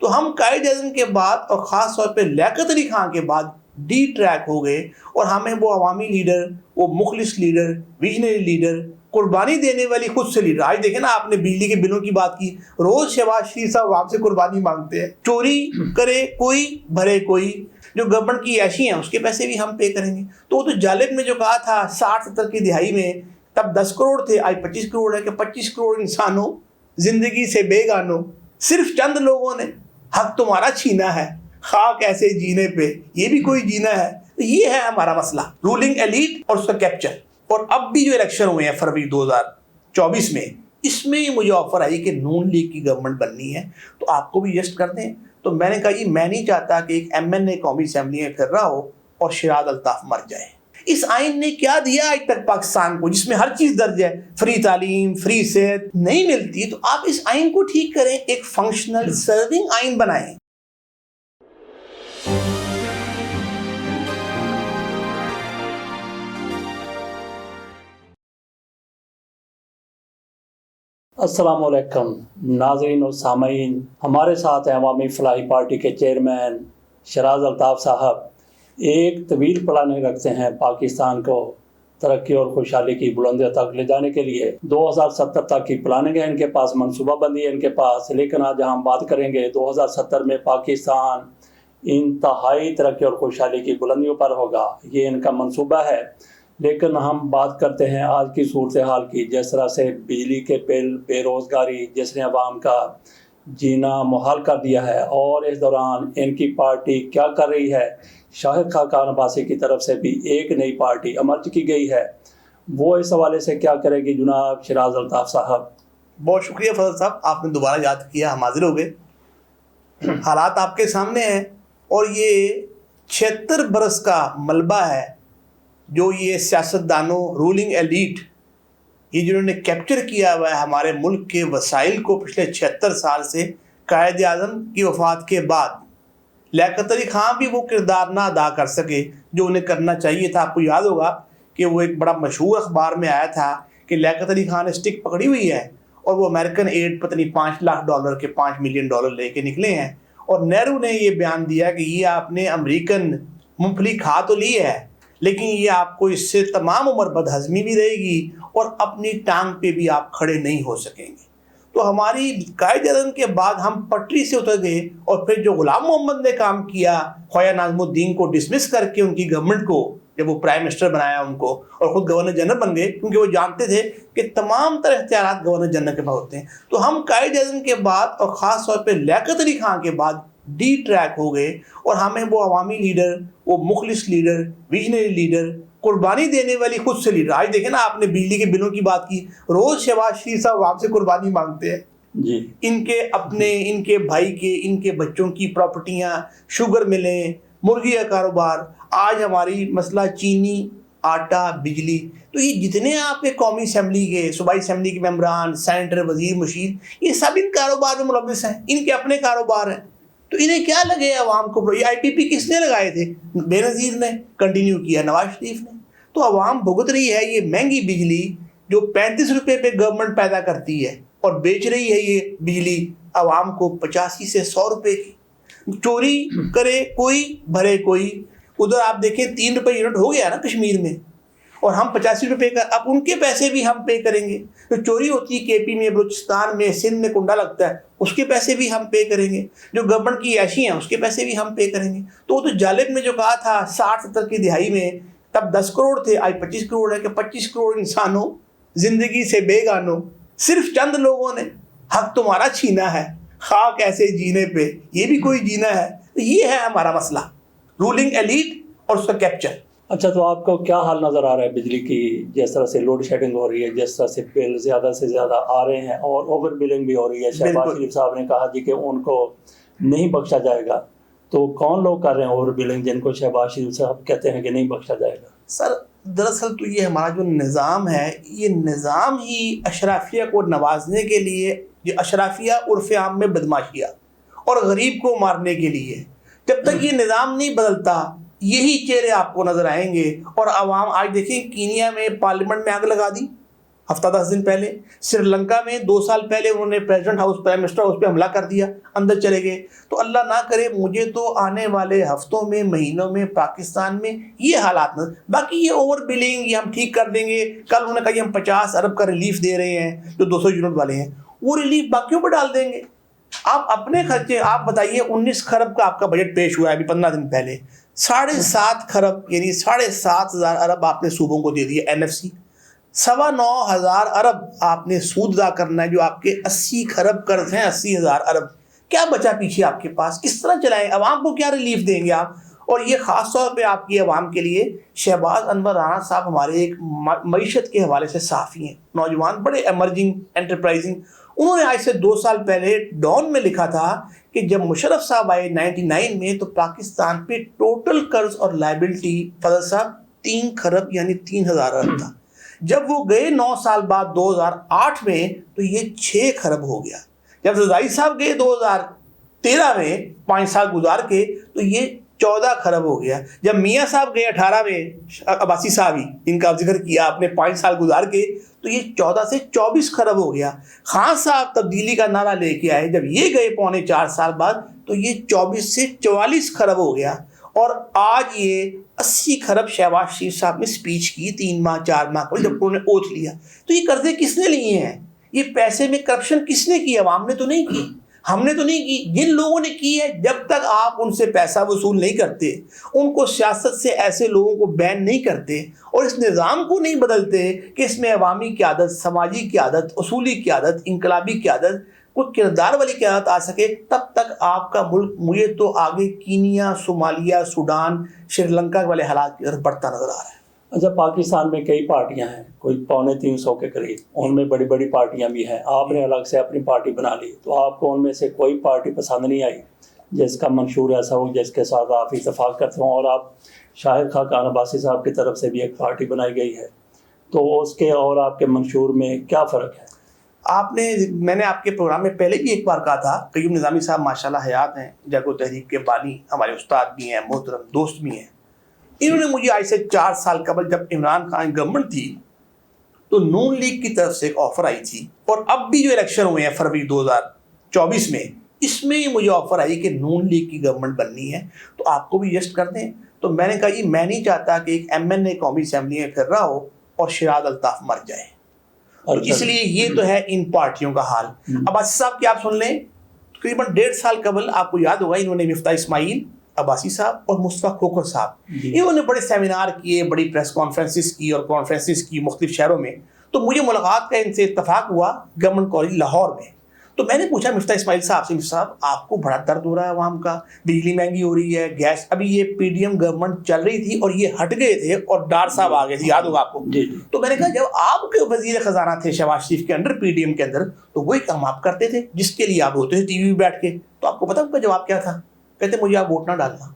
تو ہم قائد اعظم کے بعد اور خاص طور پہ لیاقت علی خان کے بعد ڈی ٹریک ہو گئے، اور ہمیں وہ عوامی لیڈر، وہ مخلص لیڈر، ویژنری لیڈر، قربانی دینے والی خود سے لیڈر. آج دیکھیں نا، آپ نے بجلی کے بلوں کی بات کی، روز شہباز شریف صاحب آپ سے قربانی مانگتے ہیں. چوری کرے کوئی بھرے کوئی، جو گورنمنٹ کی عیاشی ہیں اس کے پیسے بھی ہم پے کریں گے. تو وہ تو جالب میں جو کہا تھا 60-70 کی دہائی میں، تب 10 کروڑ تھے، آج 25 کروڑ ہے، کہ 25 کروڑ انسانوں زندگی سے بے گانوں، صرف چند لوگوں نے حق تمہارا چھینا ہے، خاک ایسے جینے پہ یہ بھی کوئی جینا ہے. تو یہ ہے ہمارا مسئلہ، رولنگ ایلیٹ اور اس کا کیپچر. اور اب بھی جو الیکشن ہوئے ہیں فروری 2024 میں، اس میں مجھے آفر آئی کہ نون لیگ کی گورنمنٹ بننی ہے، تو آپ کو بھی ایڈجسٹ کر دیں. تو میں نے کہا جی میں نہیں چاہتا کہ ایک MNA قومی اسمبلی میں پھر رہا ہو اور شیراز الطاف مر جائے. اس آئین نے کیا دیا آج تک پاکستان کو، جس میں ہر چیز درج ہے، فری تعلیم، فری صحت نہیں ملتی. تو آپ اس آئین کو ٹھیک کریں، ایک فنکشنل سرونگ آئین بنائیں. السلام علیکم ناظرین و سامعین، ہمارے ساتھ ہیں عوامی فلاحی پارٹی کے چیئرمین شیراز الطاف صاحب. ایک طویل پلاننگ رکھتے ہیں پاکستان کو ترقی اور خوشحالی کی بلندیوں تک لے جانے کے لیے. 2070 تک کی پلاننگ ہے ان کے پاس، منصوبہ بندی ہے ان کے پاس. لیکن آج ہم بات کریں گے 2070 میں پاکستان انتہائی ترقی اور خوشحالی کی بلندیوں پر ہوگا، یہ ان کا منصوبہ ہے. لیکن ہم بات کرتے ہیں آج کی صورتحال کی، جس طرح سے بجلی کے بل، بے روزگاری جس نے عوام کا جینا محال کر دیا ہے، اور اس دوران ان کی پارٹی کیا کر رہی ہے. شاہد خاقان عباسی کی طرف سے بھی ایک نئی پارٹی امرج کی گئی ہے، وہ اس حوالے سے کیا کرے گی جناب شیراز الطاف صاحب؟ بہت شکریہ فضل صاحب، آپ نے دوبارہ یاد کیا، ہم حاضر ہو گئے. حالات آپ کے سامنے ہیں، اور یہ 76 برس کا ملبہ ہے جو یہ سیاستدانوں، رولنگ ایلیٹ، یہ جنہوں نے کیپچر کیا ہوا ہے ہمارے ملک کے وسائل کو پچھلے 76 سال سے. قائد اعظم کی وفات کے بعد لیاقت علی خان بھی وہ کردار نہ ادا کر سکے جو انہیں کرنا چاہیے تھا. آپ کو یاد ہوگا کہ وہ ایک بڑا مشہور اخبار میں آیا تھا کہ لیاقت علی خان نے اسٹک پکڑی ہوئی ہے، اور وہ امریکن ایڈ پتہ نہیں $5 لاکھ کے $5 ملین لے کے نکلے ہیں. اور نہرو نے یہ بیان دیا کہ یہ آپ نے امریکن مونگ کھا تو لی ہے، لیکن یہ آپ کو اس سے تمام عمر بدہضمی بھی رہے گی، اور اپنی ٹانگ پہ بھی آپ کھڑے نہیں ہو سکیں گے. تو ہماری قائد اعظم کے بعد ہم پٹری سے اتر گئے، اور پھر جو غلام محمد نے کام کیا، خواجہ ناظم الدین کو ڈسمس کر کے ان کی گورنمنٹ کو، جب وہ پرائم منسٹر بنایا ان کو، اور خود گورنر جنرل بن گئے، کیونکہ وہ جانتے تھے کہ تمام تر اختیارات گورنر جنرل کے پاس ہوتے ہیں. تو ہم قائد اعظم کے بعد اور خاص طور پہ لیاقت علی خان کے بعد ڈی ٹریک ہو گئے، اور ہمیں وہ عوامی لیڈر، وہ مخلص لیڈر، ویژنری لیڈر، قربانی دینے والی خود سے لیڈر. آج دیکھیں نا، آپ نے بجلی کے بلوں کی بات کی، روز شہباز شریف صاحب آپ سے قربانی مانگتے ہیں جی. ان کے اپنے، ان کے بھائی کے، ان کے بچوں کی پراپرٹیاں، شوگر ملیں، مرغی کا کاروبار. آج ہماری مسئلہ چینی، آٹا، بجلی. تو یہ جتنے آپ کے قومی اسمبلی کے، صوبائی اسمبلی کے ممبران، سینیٹر، وزیر، مشیر، یہ سب ان کاروبار میں ملوث ہیں، ان کے اپنے کاروبار ہیں. تو انہیں کیا لگے عوام کو؟ یہ IPP کس نے لگائے تھے؟ بے نظیر نے کنٹینیو کیا، نواز شریف نے. تو عوام بھگت رہی ہے یہ مہنگی بجلی جو 35 روپے پہ گورنمنٹ پیدا کرتی ہے، اور بیچ رہی ہے یہ بجلی عوام کو 85 سے 100 روپے کی. چوری کرے کوئی بھرے کوئی. ادھر آپ دیکھیں 3 روپے یونٹ ہو گیا نا کشمیر میں، اور ہم 85 روپے کا، اب ان کے پیسے بھی ہم پے کریں گے. جو چوری ہوتی ہے KP میں، بلوچستان میں، سندھ میں کنڈا لگتا ہے، اس کے پیسے بھی ہم پے کریں گے. جو گورنمنٹ کی عیاشی ہیں اس کے پیسے بھی ہم پے کریں گے. تو وہ تو جالب میں جو کہا تھا 60-70 کی دہائی میں، تب 10 کروڑ تھے، آج 25 کروڑ ہے، کہ 25 کروڑ انسانوں زندگی سے بے گانوں، صرف چند لوگوں نے حق تمہارا چھینا ہے، خاک ایسے جینے پہ یہ بھی کوئی جینا ہے. تو یہ ہے ہمارا مسئلہ، رولنگ ایلیٹ اور اس کا کیپچر. اچھا، تو آپ کو کیا حال نظر آ رہا ہے بجلی کی؟ جس طرح سے لوڈ شیڈنگ ہو رہی ہے، جس طرح سے بل زیادہ سے زیادہ آ رہے ہیں، اور اوور بلنگ بھی ہو رہی ہے. شہباز شریف صاحب نے کہا جی کہ ان کو نہیں بخشا جائے گا. تو کون لوگ کر رہے ہیں اوور بلنگ جن کو شہباز شریف صاحب کہتے ہیں کہ نہیں بخشا جائے گا؟ سر دراصل تو یہ ہمارا جو نظام ہے، یہ نظام ہی اشرافیہ کو نوازنے کے لیے، جو اشرافیہ عرف عام میں بدماشیہ اور غریب کو مارنے کے لیے. جب تک یہ نظام نہیں بدلتا یہی چہرے آپ کو نظر آئیں گے. اور عوام، آج دیکھیں کینیا میں پارلیمنٹ میں آگ لگا دی، ہفتہ 10 دن پہلے سری لنکا میں 2 سال پہلے انہوں نے president house prime minister house پہ حملہ کر دیا, اندر چلے گئے. تو اللہ نہ کرے مجھے تو آنے والے ہفتوں میں مہینوں میں پاکستان میں یہ حالات نہ, باقی یہ اوور بلنگ یہ ہم ٹھیک کر دیں گے. کل انہوں نے کہا کہ ہم 50 ارب کا ریلیف دے رہے ہیں جو 200 یونٹ والے ہیں, وہ ریلیف باقیوں پہ ڈال دیں گے. آپ اپنے خرچے آپ بتائیے, 19 خرب کا آپ کا بجٹ پیش ہوا ہے ابھی 15 دن پہلے, 7.5 خرب یعنی 7,500 ارب آپ نے صوبوں کو دے دیا NFC, 9,500 ارب آپ نے سود ادا کرنا ہے جو آپ کے 80 خرب قرض ہیں, 80,000 ارب. کیا بچا پیچھے آپ کے پاس, کس طرح چلائیں, عوام کو کیا ریلیف دیں گے آپ؟ اور یہ خاص طور پہ آپ کی عوام کے لیے شہباز انور رانا صاحب ہمارے ایک معیشت کے حوالے سے صحافی ہیں, نوجوان, بڑے ایمرجنگ انٹرپرائزنگ. انہوں نے آج سے 2 سال پہلے ڈان میں لکھا تھا کہ جب مشرف صاحب آئے 99 میں تو پاکستان پہ ٹوٹل قرض اور لائبلٹی فضل صاحب 3 خرب یعنی 3,000 ارب تھا. جب وہ گئے 9 سال بعد 2008 میں تو یہ 6 خرب ہو گیا. جب رضائی صاحب گئے 2013 میں 5 سال گزار کے تو یہ 14 خرب ہو گیا. جب میاں صاحب گئے 18 میں, عباسی صاحب ہی ان کا ذکر کیا آپ نے, 5 سال گزار کے تو یہ 14 سے 24 خرب ہو گیا. خان صاحب تبدیلی کا نعرہ لے کے آئے, جب یہ گئے 4.25 سال بعد تو یہ 24 سے 44 خرب ہو گیا. اور آج یہ 80 خرب شہباز شریف صاحب نے سپیچ کی 3 ماہ 4 ماہ کو جب انہوں نے اوتھ لیا. تو یہ قرضے کس نے لیے ہیں, یہ پیسے میں کرپشن کس نے کی, عوام نے تو نہیں کی, ہم نے تو نہیں کی. جن لوگوں نے کی ہے, جب تک آپ ان سے پیسہ وصول نہیں کرتے, ان کو سیاست سے ایسے لوگوں کو بین نہیں کرتے اور اس نظام کو نہیں بدلتے کہ اس میں عوامی قیادت, سماجی قیادت, اصولی قیادت, انقلابی قیادت, کوئی کردار والی قیادت آ سکے, تب تک آپ کا ملک مجھے تو آگے Kenya, Somalia, Sudan, Sri Lanka والے حالات کی طرف بڑھتا نظر آ رہا ہے. اچھا, پاکستان میں کئی پارٹیاں ہیں, کوئی 350 کے قریب, ان میں بڑی بڑی پارٹیاں بھی ہیں. آپ نے الگ سے اپنی پارٹی بنا لی, تو آپ کو ان میں سے کوئی پارٹی پسند نہیں آئی جس کا منشور ایسا ہو جس کے ساتھ آپ اتفاق کرتے ہوں؟ اور آپ شاہد خاقان عباسی صاحب کی طرف سے بھی ایک پارٹی بنائی گئی ہے, تو اس کے اور آپ کے منشور میں کیا فرق ہے؟ میں نے آپ کے پروگرام میں پہلے بھی ایک بار کہا تھا, قیوم نظامی صاحب ماشاءاللہ حیات ہیں, جاگو تحریک کے بانی, ہمارے استاد بھی ہیں, محترم دوست بھی ہیں. انہوں نے مجھے آج سے 4 سال قبل جب عمران خان گورنمنٹ تھی تو نون لیگ کی طرف سے ایک آفر آئی تھی, اور اب بھی جو الیکشن ہوئے ہیں فروری 2024 میں, اس میں مجھے آفر آئی کہ نون لیگ کی گورنمنٹ بننی ہے تو آپ کو بھی ایڈجسٹ کر دیں. تو میں نے کہا جی میں نہیں چاہتا کہ ایک MNA قومی اسمبلی میں پھر رہا ہو اور شیراز الطاف مر جائے, اس لیے یہ تو ہے ان پارٹیوں کا حال. عباسی صاحب کی آپ سن لیں, تقریباً 1.5 سال قبل آپ کو یاد ہوگا انہوں نے مفتاح اسماعیل, عباسی صاحب اور مصطفیٰ کھوکھر صاحب, انہوں نے بڑے سیمینار کیے, بڑی پریس کانفرنسز کی اور کانفرنسز کی مختلف شہروں میں. تو مجھے ملاقات کا ان سے اتفاق ہوا گورنمنٹ کالج لاہور میں. تو میں نے پوچھا مفتاح اسماعیل صاحب سے, مفتاح صاحب آپ کو بڑا درد ہو رہا ہے عوام کا, بجلی مہنگی ہو رہی ہے, گیس, ابھی یہ PDM گورنمنٹ چل رہی تھی اور یہ ہٹ گئے تھے اور ڈار صاحب آ گئے تھے, یاد ہوگا آپ کو. تو میں نے کہا جب آپ کے وزیر خزانہ تھے شہباز شریف کے انڈر PDM کے اندر, تو وہی کام آپ کرتے تھے جس کے لیے آپ ہوتے تھے ٹی وی پہ بیٹھ کے. تو آپ کو پتا ان کا جواب کیا تھا؟ کہتے مجھے آپ ووٹ نہ ڈالنا.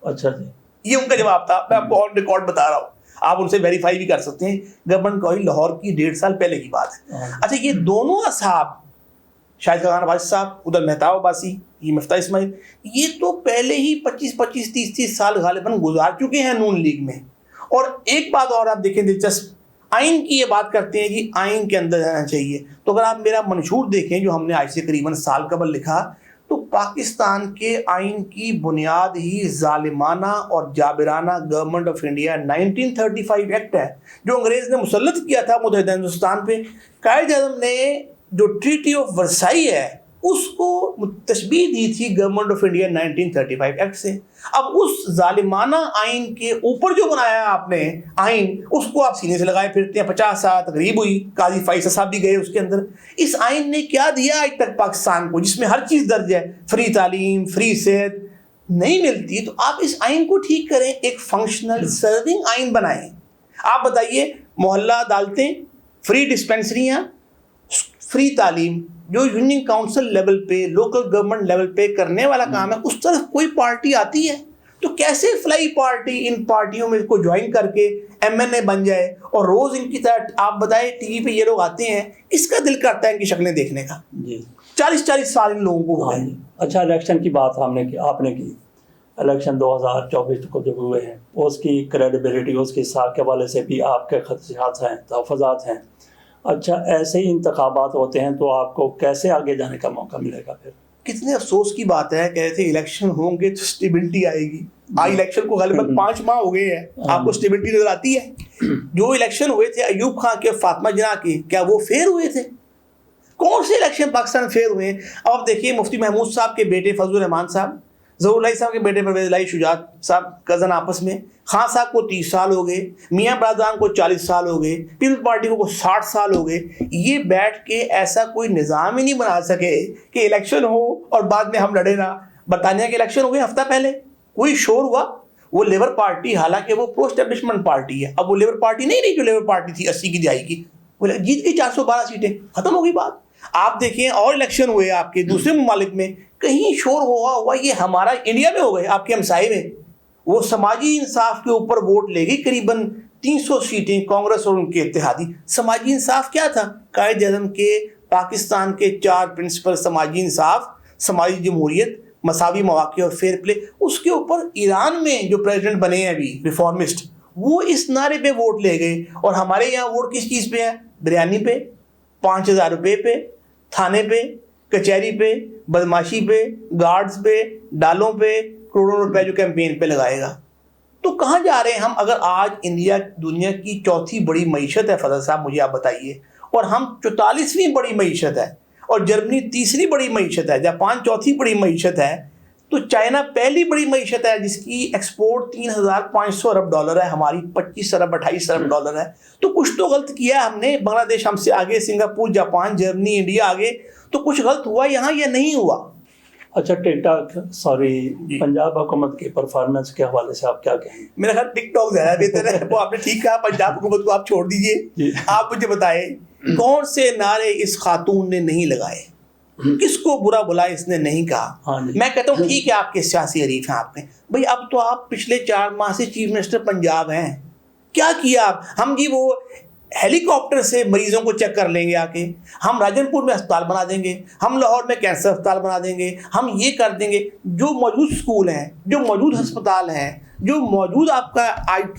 اچھا جی, یہ ان کا جواب تھا. میں آپ کو آن ریکارڈ بتا رہا ہوں, آپ ان سے ویریفائی بھی کر سکتے ہیں. گورنمنٹ کالج لاہور کی 1.5 سال پہلے کی بات ہے. اچھا, یہ دونوں اصحاب, شاہد خاقان عباسی صاحب, ادھر مہتاب عباسی, یہ مفتاح اسماعیل, یہ تو پہلے ہی 25 30 سال غالباً گزار چکے ہیں نون لیگ میں. اور ایک بات اور آپ دیکھیں دلچسپ, آئین کی یہ بات کرتے ہیں جی آئین کے اندر رہنا چاہیے. تو اگر آپ میرا منشور دیکھیں جو ہم نے آج سے قریباً سال قبل لکھا, تو پاکستان کے آئین کی بنیاد ہی ظالمانہ اور جابرانہ گورنمنٹ آف انڈیا 1935 ایکٹ ہے جو انگریز نے مسلط کیا تھا متحدہ ہندوستان پہ. قائد اعظم نے جو ٹریٹی آف ورسائی ہے اس کو تشبیہ دی تھی گورنمنٹ آف انڈیا 1935 ایکٹ سے. اب اس ظالمانہ آئین کے اوپر جو بنایا آپ نے آئین, اس کو آپ سینے سے لگائے پھرتے ہیں. 50 سال تقریب ہوئی, قاضی فائصل صاحب بھی گئے اس کے اندر. اس آئین نے کیا دیا آج تک پاکستان کو, جس میں ہر چیز درج ہے, فری تعلیم, فری صحت نہیں ملتی. تو آپ اس آئین کو ٹھیک کریں, ایک فنکشنل سرونگ آئین بنائیں. آپ بتائیے, محلہ عدالتیں, فری ڈسپینسریاں, فری تعلیم, جو یونین کاؤنسل لیول پہ, لوکل گورنمنٹ لیول پہ کرنے والا کام ہے, اس طرف کوئی پارٹی آتی ہے تو کیسے فلائی پارٹی ان پارٹیوں میں کو جوائن کر کے MNA بن جائے اور روز ان کی طرح آپ بتائیں ٹی وی پہ یہ لوگ آتے ہیں, اس کا دل کرتا ہے ان کی شکلیں دیکھنے کا. 40 سال ان لوگوں کو ہو گئے. اچھا, الیکشن کی بات آپ نے کی. الیکشن 2024 کو جو ہوئے ہیں اس کی کریڈیبلٹی، اس کی ساکھ کے حوالے سے بھی آپ کے خدشات ہیں، تحفظات ہیں. اچھا، ایسے ہی انتخابات ہوتے ہیں تو آپ کو کیسے آگے جانے کا موقع ملے گا پھر؟ کتنے افسوس کی بات ہے، کہہ رہے تھے الیکشن ہوں گے تو اسٹیبلٹی آئے گی. آج الیکشن کو غالباً 5 ماہ ہو گئے ہیں، آپ کو اسٹیبلٹی نظر آتی ہے؟ جو الیکشن ہوئے تھے ایوب خان کے، فاطمہ جناح کے، کیا وہ فیئر ہوئے تھے؟ کون سے الیکشن پاکستان میں فیئر ہوئے ہیں؟ اب آپ دیکھیے مفتی محمود صاحب کے بیٹے فضل الرحمان صاحب، ظہور اللہ صاحب کے بیٹے پرویز اللہ شجاعت صاحب، کزن آپس میں. خان صاحب کو 30 سال ہو گئے، میاں برادران کو 40 سال ہو گئے، پیپلز پارٹی کو 60 سال ہو گئے. یہ بیٹھ کے ایسا کوئی نظام ہی نہیں بنا سکے کہ الیکشن ہو اور بعد میں ہم لڑے نہ. برطانیہ کے الیکشن ہو گئے ہفتہ پہلے، کوئی شور ہوا. وہ لیبر پارٹی، حالانکہ وہ پرو اسٹیبلشمنٹ پارٹی ہے، اب وہ لیبر پارٹی نہیں رہی جو لیبر پارٹی تھی 80 کی دہائی کی. وہ جیت گئی 412 سیٹیں، ختم ہو گئی بات. آپ دیکھیں اور الیکشن ہوئے آپ کے دوسرے ممالک میں، کہیں شور ہوا یہ ہمارا انڈیا میں ہو گئے، آپ کے ہمسائے میں. وہ سماجی انصاف کے اوپر ووٹ لے گئی قریباً 300 سیٹیں، کانگریس اور ان کے اتحادی. سماجی انصاف کیا تھا؟ قائد اعظم کے پاکستان کے 4 پرنسپل، سماجی انصاف، سماجی جمہوریت، مساوی مواقع اور فیئر پلے. اس کے اوپر ایران میں جو پریزیڈنٹ بنے ہیں ابھی ریفارمسٹ، وہ اس نعرے پہ ووٹ لے گئے. اور ہمارے یہاں ووٹ کس چیز پہ ہے؟ بریانی پہ، 5000 روپے پہ، تھانے پہ، کچہری پہ، بدماشی پہ، گارڈز پہ، ڈالوں پہ، کروڑوں روپے جو کیمپین پہ لگائے گا. تو کہاں جا رہے ہیں ہم؟ اگر آج انڈیا دنیا کی 4تھی بڑی معیشت ہے فضل صاحب، مجھے آپ بتائیے، اور ہم 44ویں بڑی معیشت ہے، اور جرمنی 3ری بڑی معیشت ہے، جاپان 4تھی بڑی معیشت ہے، تو چائنا پہلی بڑی معیشت ہے جس کی ایکسپورٹ $3,500 ارب ہے، ہماری 25 ارب 28 ارب ڈالر ہے. تو کچھ تو غلط کیا ہم نے. بنگلہ دیش ہم سے آگے، سنگاپور، جاپان، جرمنی، انڈیا آگے. تو کچھ غلط ہوا یہاں یا نہیں ہوا؟ اچھا، ٹک ٹاک پنجاب حکومت کی پرفارمنس کے حوالے سے آپ کیا کہیں؟ میرا خیال ٹک ٹاک زیادہ بہتر ہے. وہ آپ نے ٹھیک کہا، پنجاب حکومت کو آپ چھوڑ دیجئے. آپ مجھے بتائیں کون سے نعرے اس خاتون نے نہیں لگائے؟ کس کو برا بلا اس نے نہیں کہا؟ میں کہتا ہوں ٹھیک ہے آپ کے سیاسی حریف ہیں، آپ نے بھائی، اب تو آپ پچھلے 4 ماہ سے چیف منسٹر پنجاب ہیں. کیا کیا آپ؟ ہم جی وہ ہیلی کاپٹر سے مریضوں کو چیک کر لیں گے آ کے، ہم راجن پور میں ہسپتال بنا دیں گے، ہم لاہور میں کینسر ہسپتال بنا دیں گے، ہم یہ کر دیں گے. جو موجود اسکول ہیں، جو موجود ہسپتال ہیں، جو موجود آپ کا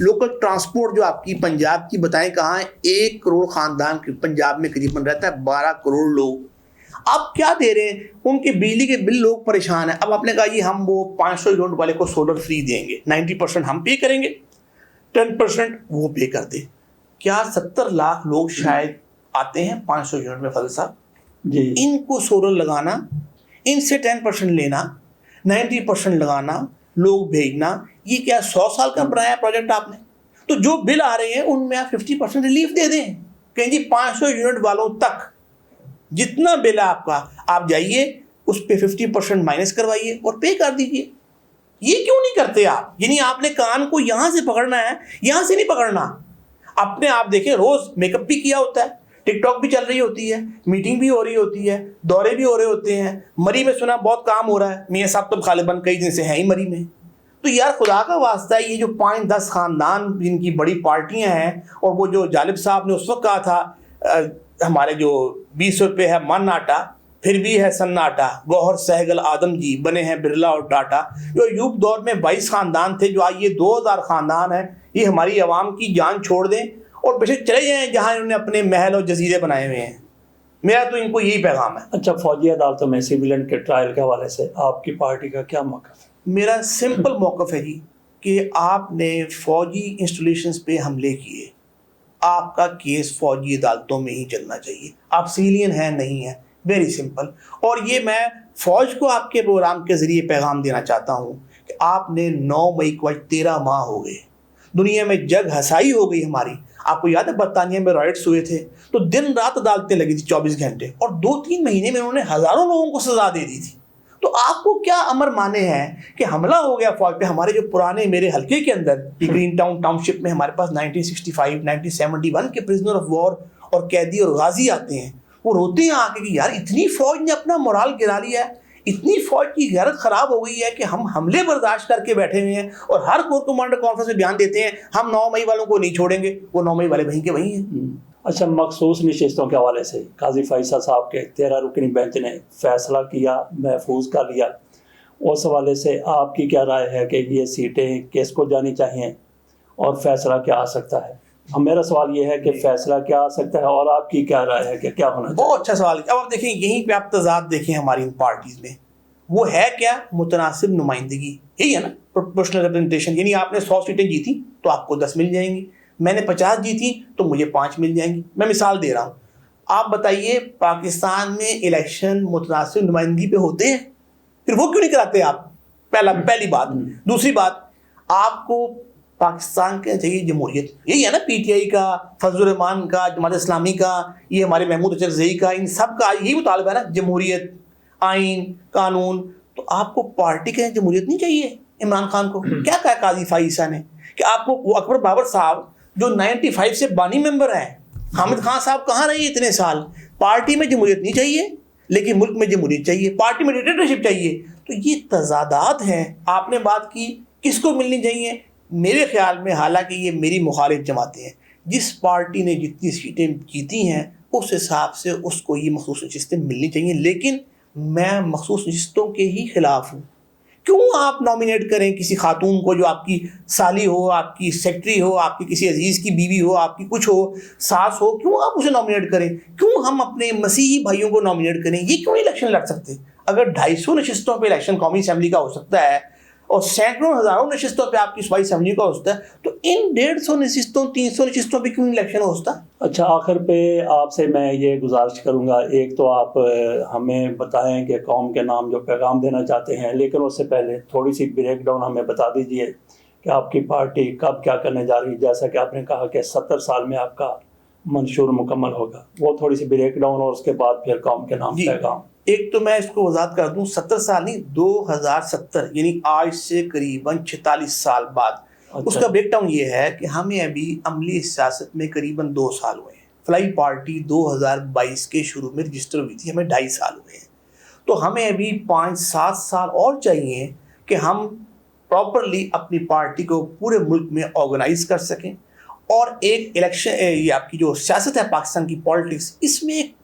لوکل ٹرانسپورٹ جو آپ کی پنجاب کی بتائیں کہاں ہے؟ 1 کروڑ خاندان پنجاب میں قریباً رہتا ہے، 12 کروڑ لوگ. آپ کیا دے رہے ہیں؟ ان کے بجلی کے بل لوگ پریشان ہیں. اب آپ نے کہا یہ ہم وہ 500 یونٹ والے کو سولر فری دیں گے، 90% ہم پے کریں گے، 10% وہ پے کر دے. کیا 70 لاکھ لوگ شاید آتے ہیں 500 یونٹ میں فضل صاحب جی؟ ان کو سولر لگانا، ان سے 10% لینا، 90% لگانا، لوگ بھیجنا، یہ کیا 100 سال کا بنایا پروجیکٹ آپ نے؟ تو جو بل آ رہے ہیں ان میں آپ 50% ریلیف دے دیں کہ جی 500 یونٹ والوں تک جتنا بل ہے آپ کا، آپ جائیے اس پہ 50% مائنس کروائیے اور پے کر دیجیے. یہ کیوں نہیں کرتے آپ؟ یعنی آپ نے کان کو یہاں سے پکڑنا ہے، یہاں سے نہیں پکڑنا. اپنے آپ دیکھیں، روز میک اپ بھی کیا ہوتا ہے، ٹک ٹاک بھی چل رہی ہوتی ہے، میٹنگ بھی ہو رہی ہوتی ہے، دورے بھی ہو رہے ہوتے ہیں. مری میں سنا بہت کام ہو رہا ہے، میاں صاحب تو غالباً کئی دن سے ہیں ہی مری میں. تو یار خدا کا واسطہ ہے، یہ جو 5-10 خاندان جن کی بڑی پارٹیاں ہیں، اور وہ جو جالب صاحب نے اس وقت کہا تھا ہمارے جو 20 روپے ہے من آٹا پھر بھی ہے سناٹا، گوہر سہگل آدم جی بنے ہیں برلا اور ٹاٹا. جو ایوب دور میں 22 خاندان تھے، جو آج یہ 2000 خاندان ہیں. یہ ہماری عوام کی جان چھوڑ دیں اور بے شک چلے جائیں جہاں انہوں نے اپنے محل اور جزیرے بنائے ہوئے ہیں. میرا تو ان کو یہی پیغام ہے. اچھا، فوجی عدالتوں میں سویلین کے ٹرائل کے حوالے سے آپ کی پارٹی کا کیا موقف ہے؟ میرا سمپل موقف ہے جی کہ آپ نے فوجی انسٹالیشنز پہ حملے کیے، آپ کا کیس فوجی عدالتوں میں ہی چلنا چاہیے. آپ سیلین ہیں نہیں ہیں، ویری سمپل. اور یہ میں فوج کو آپ کے پروگرام کے ذریعے پیغام دینا چاہتا ہوں کہ آپ نے 9 مئی کو 13 ماہ ہو گئے، دنیا میں جگ ہسائی ہو گئی ہماری. آپ کو یاد ہے برطانیہ میں رائٹس ہوئے تھے تو دن رات عدالتیں لگی تھی 24 گھنٹے، اور 2-3 مہینے میں انہوں نے ہزاروں لوگوں کو سزا دے دی تھی. تو آپ کو کیا امر مانے ہیں کہ حملہ ہو گیا فوج پہ؟ ہمارے جو پرانے میرے حلقے کے اندر گرین ٹاؤن شپ میں ہمارے پاس 1965 1971 کے پرزنر آف وار اور قیدی اور غازی آتے ہیں. وہ روتے ہیں آ کے کہ یار اتنی فوج نے اپنا مورال گرا لیا ہے، اتنی فوج کی غیرت خراب ہو گئی ہے کہ ہم حملے برداشت کر کے بیٹھے ہوئے ہیں، اور ہر کور کمانڈر کانفرنس میں بیان دیتے ہیں ہم 9 مئی والوں کو نہیں چھوڑیں گے. وہ 9 مئی والے وہیں کے وہیں ہیں. اچھا، مخصوص نشستوں کے حوالے سے قاضی فیصل صاحب کے 13 رکنی بینچ نے فیصلہ کیا، محفوظ کر لیا. اس حوالے سے آپ کی کیا رائے ہے کہ یہ سیٹیں کس کو جانی چاہیے اور فیصلہ کیا آ سکتا ہے؟ میرا سوال یہ ہے کہ فیصلہ کیا آ سکتا ہے اور آپ کی کیا رائے ہے کہ کیا ہونا چاہیے؟ بہت اچھا سوال ہے. اب آپ دیکھیں یہیں پہ آپ تضاد دیکھیں ہماری ان پارٹیز میں، وہ ہے کیا؟ متناسب نمائندگی. یہی ہے نا پروپورشنل ریپرزنٹیشن. یعنی آپ نے 100 سیٹیں جیتی تو آپ کو 10 مل جائیں گی، میں نے 50 جیتی تو مجھے 5 مل جائیں گی. میں مثال دے رہا ہوں. آپ بتائیے پاکستان میں الیکشن متناسب نمائندگی پہ ہوتے ہیں؟ پھر وہ کیوں نہیں کراتے آپ؟ پہلی بات. دوسری بات، آپ کو پاکستان کے چاہیے جمہوریت. یہی ہے نا پی ٹی آئی کا، فضل الرحمان کا، جماعت اسلامی کا، یہ ہمارے محمود اچرزئی کا، ان سب کا یہی مطالبہ ہے نا، جمہوریت، آئین، قانون. تو آپ کو پارٹی کے جمہوریت نہیں چاہیے عمران خان کو؟ کیا کہا قاضی فائزہ نے کہ آپ کو وہ اکبر بابر صاحب جو 95 سے بانی ممبر ہیں، حامد خان صاحب کہاں رہی اتنے سال؟ پارٹی میں جمہوریت نہیں چاہیے لیکن ملک میں جمہوریت چاہیے، پارٹی میں ڈکٹیٹرشپ چاہیے. تو یہ تضادات ہیں. آپ نے بات کی کس کو ملنی چاہیے. میرے خیال میں، حالانکہ یہ میری مخالف جماعتیں ہیں، جس پارٹی نے جتنی سیٹیں جیتی ہیں اس حساب سے اس کو یہ مخصوص نشستیں ملنی چاہیے. لیکن میں مخصوص نشستوں کے ہی خلاف ہوں. کیوں آپ نامینیٹ کریں کسی خاتون کو جو آپ کی سالی ہو، آپ کی سیکٹری ہو، آپ کی کسی عزیز کی بیوی ہو، آپ کی کچھ ہو، ساس ہو، کیوں آپ اسے نامینیٹ کریں؟ کیوں ہم اپنے مسیحی بھائیوں کو نامینیٹ کریں؟ یہ کیوں نہیں الیکشن لڑ سکتے؟ اگر 250 نشستوں پہ الیکشن قومی اسمبلی کا ہو سکتا ہے اور سینکڑوں ہزاروں نشستوں پہ آپ کی صوبائی اسمبلی کا ہو سکتا ہے، تو ان 150 نشستوں 300 نشستوں پہ کیوں نہیں الیکشن ہو سکتا؟ اچھا، آخر پہ آپ سے میں یہ گزارش کروں گا، ایک تو آپ ہمیں بتائیں کہ قوم کے نام جو پیغام دینا چاہتے ہیں، لیکن اس سے پہلے تھوڑی سی بریک ڈاؤن ہمیں بتا دیجئے کہ آپ کی پارٹی کب کیا کرنے جا رہی ہے. جیسا کہ آپ نے کہا کہ 70 سال میں آپ کا منشور مکمل ہوگا، وہ تھوڑی سی بریک ڈاؤن اور اس کے بعد پھر قوم کے نام پیغام. ایک تو میں اس کو وضاحت کر دوں، 70 سال نہیں، 2070، یعنی آج سے قریباً 46 سال بعد. اس کا بریک ڈاؤن یہ ہے کہ ہمیں ابھی عملی سیاست میں قریباً 2 سال ہوئے ہیں. فلائی پارٹی 2022 کے شروع میں رجسٹر ہوئی تھی، ہمیں 2.5 سال ہوئے ہیں. تو ہمیں ابھی 5-7 سال اور چاہیے کہ ہم پراپرلی اپنی پارٹی کو پورے ملک میں آرگنائز کر سکیں اور ایک الیکشن، یہ آپ کی جو سیاست ہے پاکستان کی پالیٹکس، اس میں ایک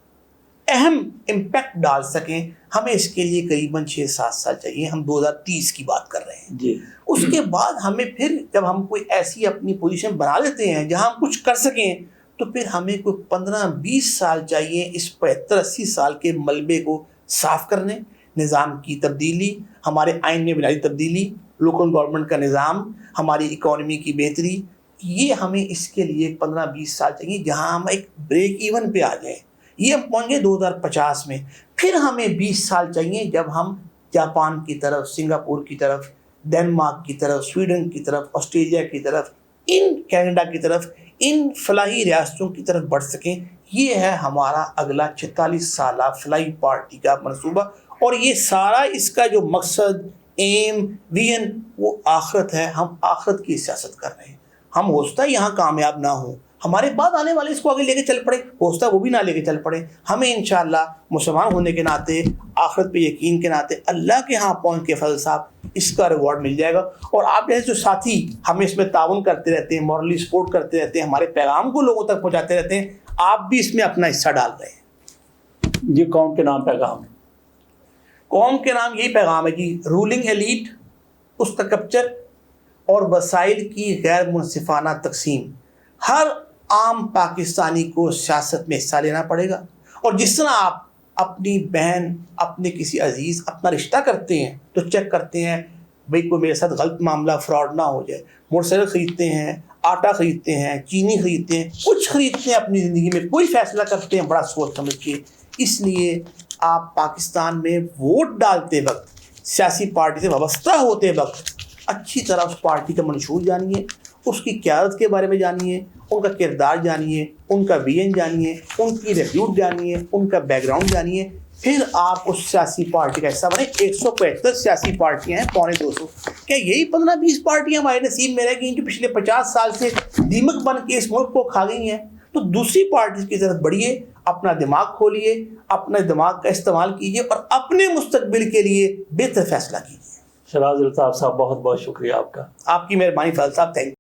اہم امپیکٹ ڈال سکیں. ہمیں اس کے لیے قریباً 6-7 سال چاہیے. ہم 2030 کی بات کر رہے ہیں. اس کے بعد ہمیں پھر جب ہم کوئی ایسی اپنی پوزیشن بنا لیتے ہیں جہاں ہم کچھ کر سکیں، تو پھر ہمیں کوئی 15-20 سال چاہیے اس 75-80 سال کے ملبے کو صاف کرنے، نظام کی تبدیلی، ہمارے آئین میں بنیادی تبدیلی، لوکل گورنمنٹ کا نظام، ہماری اکانومی کی بہتری. یہ ہمیں اس کے لیے 15-20 سال چاہیے جہاں ہم ایک بریک ایون پہ آ جائیں. یہ ہم پہنچ گئے 2050 میں. پھر ہمیں 20 سال چاہیے جب ہم جاپان کی طرف، سنگاپور کی طرف، ڈنمارک کی طرف، سویڈن کی طرف، آسٹریلیا کی طرف، ان کینیڈا کی طرف، ان فلاحی ریاستوں کی طرف بڑھ سکیں. یہ ہے ہمارا اگلا 46 سالہ فلاحی پارٹی کا منصوبہ. اور یہ سارا اس کا جو مقصد، ایم، ویژن، وہ آخرت ہے. ہم آخرت کی سیاست کر رہے ہیں. ہم ہو سکتا ہے یہاں کامیاب نہ ہوں، ہمارے بعد آنے والے اس کو آگے لے کے چل پڑے، ہو سکتا ہے وہ بھی نہ لے کے چل پڑے. ہمیں انشاءاللہ مسلمان ہونے کے ناطے، آخرت پہ یقین کے ناطے، اللہ کے ہاں پہنچ کے فضل صاحب اس کا ریوارڈ مل جائے گا. اور آپ جیسے جو ساتھی ہمیں اس میں تعاون کرتے رہتے ہیں، مورلی سپورٹ کرتے رہتے ہیں، ہمارے پیغام کو لوگوں تک پہنچاتے رہتے ہیں، آپ بھی اس میں اپنا حصہ ڈال رہے ہیں. جی، قوم کے نام پیغام. قوم کے نام یہی پیغام ہے جی، رولنگ ایلیٹ، اس کا کیپچر اور وسائل کی غیر منصفانہ تقسیم. ہر عام پاکستانی کو سیاست میں حصہ لینا پڑے گا. اور جس طرح آپ اپنی بہن، اپنے کسی عزیز اپنا رشتہ کرتے ہیں تو چیک کرتے ہیں بھئی کوئی میرے ساتھ غلط معاملہ، فراڈ نہ ہو جائے. موٹر سائیکل خریدتے ہیں، آٹا خریدتے ہیں، چینی خریدتے ہیں، کچھ خریدتے ہیں اپنی زندگی میں، کوئی فیصلہ کرتے ہیں بڑا سوچ سمجھ کے. اس لیے آپ پاکستان میں ووٹ ڈالتے وقت، سیاسی پارٹی سے وابستہ ہوتے وقت اچھی طرح اس پارٹی کا منشور جانیے، اس کی قیادت کے بارے میں جانیے، ان کا کردار جانیے، ان کا ویژن جانیے، ان کی ریپیوٹ جانیے، ان کا بیک گراؤنڈ جانیے. پھر آپ اس سیاسی پارٹی کا حصہ بنے. 175 سیاسی پارٹیاں ہیں، 250. کیا یہی 15-20 پارٹیاں ہمارے نصیب میں رہ گئی جو پچھلے 50 سال سے دیمک بن کے اس ملک کو کھا گئی ہیں؟ تو دوسری پارٹی کی طرف بڑھیے، اپنا دماغ کھولیے، اپنے دماغ کا استعمال کیجیے اور اپنے مستقبل کے لیے بہتر فیصلہ کیجیے. شراز الطاف صاحب، بہت بہت شکریہ آپ کا. آپ کی مہربانی فضل صاحب، تھینک یو.